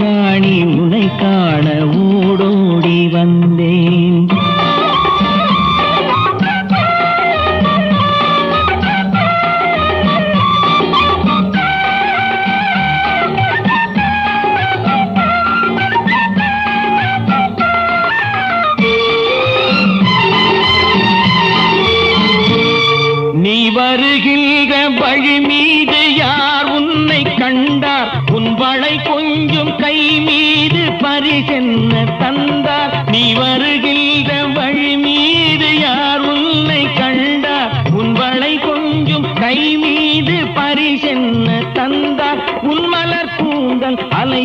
ராணி உன்னை காண ஓடோடி வந்தேன். நீ வருகின்ற வழி மீது யார் உன்னை கண்டார்? உன் வளை கொஞ்சம் கை மீது பரிசென்ன தந்தார்? நீ வருகின்ற வழி மீது யார் உன்னை கண்டார்? உன் வளை கொஞ்சம் கை மீது பரிசென்ன தந்தார்? உன் மலர் கூந்தல் அலை